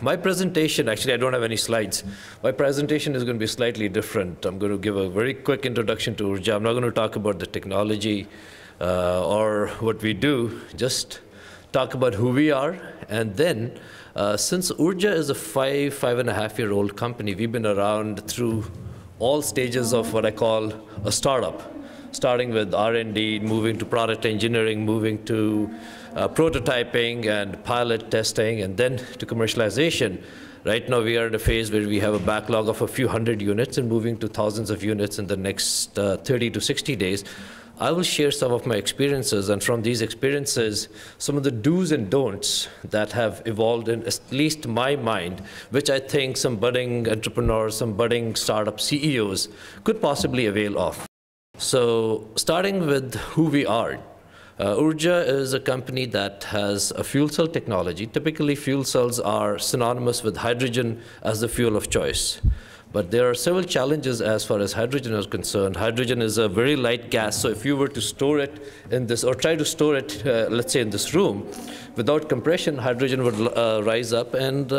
My presentation, actually I don't have any slides. My presentation is going to be slightly different. I'm going to give a very quick introduction to Oorja. I'm not going to talk about the technology or what we do, just talk about who we are. And then, since Oorja is a 5.5-year-old company, we've been around through all stages of what I call a startup, starting with R&D, moving to product engineering, moving to prototyping and pilot testing, and then to commercialization. Right now we are in a phase where we have a backlog of a few hundred units and moving to thousands of units in the next 30 to 60 days. I will share some of my experiences, and from these experiences, some of the do's and don'ts that have evolved in at least my mind, which I think some budding entrepreneurs, some budding startup CEOs could possibly avail of. So starting with who we are. Oorja is a company that has a fuel cell technology. Typically, fuel cells are synonymous with hydrogen as the fuel of choice. But there are several challenges as far as hydrogen is concerned. Hydrogen is a very light gas, so if you were to store it in this, or try to store it, let's say in this room, without compression, hydrogen would rise up, and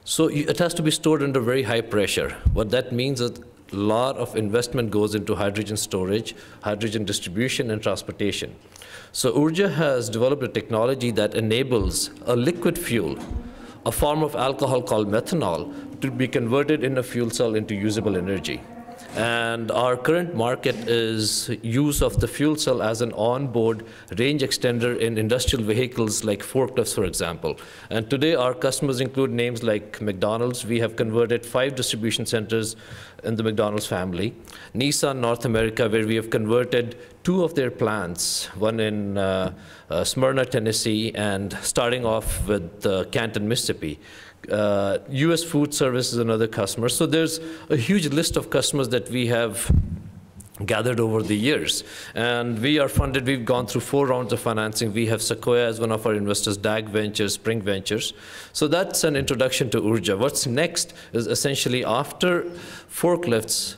so it has to be stored under very high pressure. What that means is a lot of investment goes into hydrogen storage, hydrogen distribution, and transportation. So Oorja has developed a technology that enables a liquid fuel, a form of alcohol called methanol, to be converted in a fuel cell into usable energy. And our current market is use of the fuel cell as an onboard range extender in industrial vehicles like forklifts, for example. And today our customers include names like McDonald's. We have converted 5 distribution centers in the McDonald's family. Nissan North America, where we have converted 2 of their plants, one in Smyrna, Tennessee, and starting off with Canton, Mississippi. US Food Service is another customer. So there's a huge list of customers that we have gathered over the years. And we are funded, we've gone through 4 rounds of financing. We have Sequoia as one of our investors, DAG Ventures, Spring Ventures. So that's an introduction to Oorja. What's next is essentially after forklifts,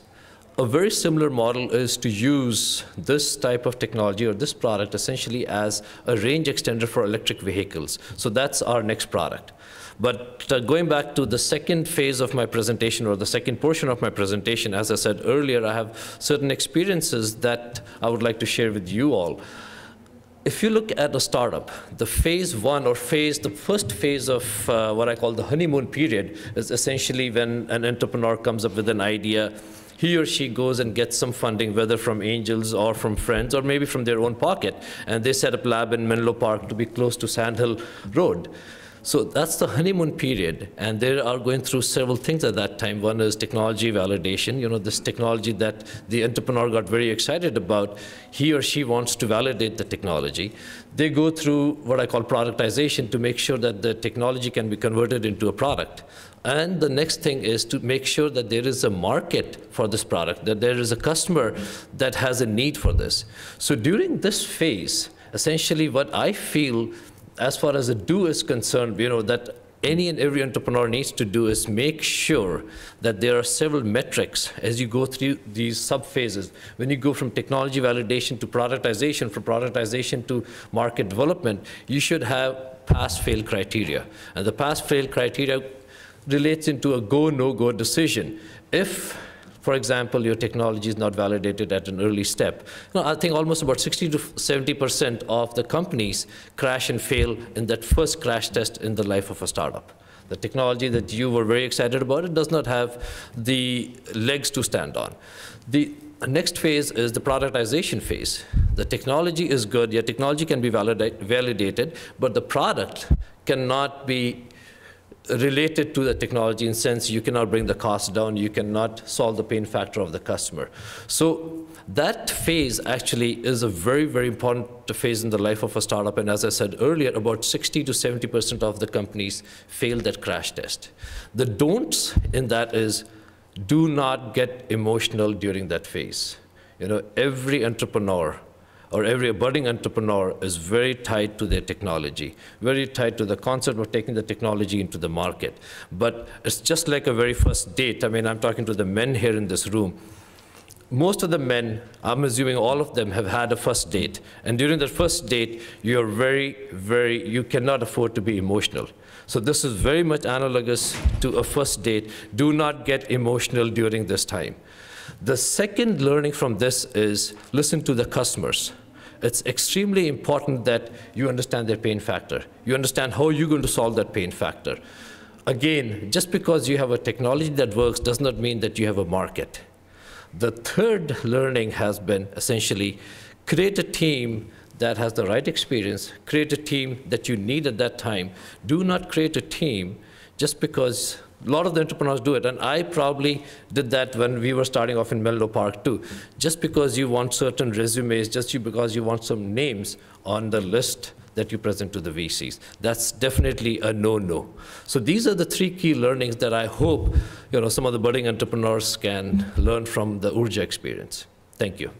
a very similar model is to use this type of technology or this product essentially as a range extender for electric vehicles. So that's our next product. But going back to the second phase of my presentation, or the second portion of my presentation, as I said earlier, I have certain experiences that I would like to share with you all. If you look at a startup, the phase 1 or the first phase of what I call the honeymoon period is essentially when an entrepreneur comes up with an idea. He or she goes and gets some funding, whether from angels or from friends or maybe from their own pocket, and they set up lab in Menlo Park to be close to Sand Hill Road. So that's the honeymoon period, and they are going through several things at that time. One is technology validation, this technology that the entrepreneur got very excited about. He or she wants to validate the technology. They go through what I call productization to make sure that the technology can be converted into a product. And the next thing is to make sure that there is a market for this product, that there is a customer that has a need for this. So during this phase, essentially what I feel as far as a do is concerned, that any and every entrepreneur needs to do is make sure that there are several metrics as you go through these sub-phases. When you go from technology validation to productization, from productization to market development, you should have pass-fail criteria. And the pass-fail criteria relates into a go, no-go decision. If, for example, your technology is not validated at an early step. I think almost about 60 to 70% of the companies crash and fail in that first crash test in the life of a startup. The technology that you were very excited about, it does not have the legs to stand on. The next phase is the productization phase. The technology is good, your technology can be validated, but the product cannot be related to the technology in sense you cannot bring the cost down, you cannot solve the pain factor of the customer. So that phase actually is a very, very important phase in the life of a startup, and as I said earlier, about 60 to 70% of the companies fail that crash test. The don'ts in that is do not get emotional during that phase. Every entrepreneur or every budding entrepreneur is very tied to their technology, very tied to the concept of taking the technology into the market. But it's just like a very first date. I'm talking to the men here in this room. most of the men, I'm assuming all of them, have had a first date. And during that first date, you're you cannot afford to be emotional. So this is very much analogous to a first date. Do not get emotional during this time. The second learning from this is listen to the customers. It's extremely important that you understand their pain factor. You understand how you're going to solve that pain factor. Again, just because you have a technology that works does not mean that you have a market. The third learning has been essentially create a team that has the right experience, create a team that you need at that time. Do not create a team just because a lot of the entrepreneurs do it, and I probably did that when we were starting off in Menlo Park too. Just because you want certain resumes, because you want some names on the list that you present to the VCs. That's definitely a no-no. So these are the three key learnings that I hope some of the budding entrepreneurs can learn from the Oorja experience. Thank you.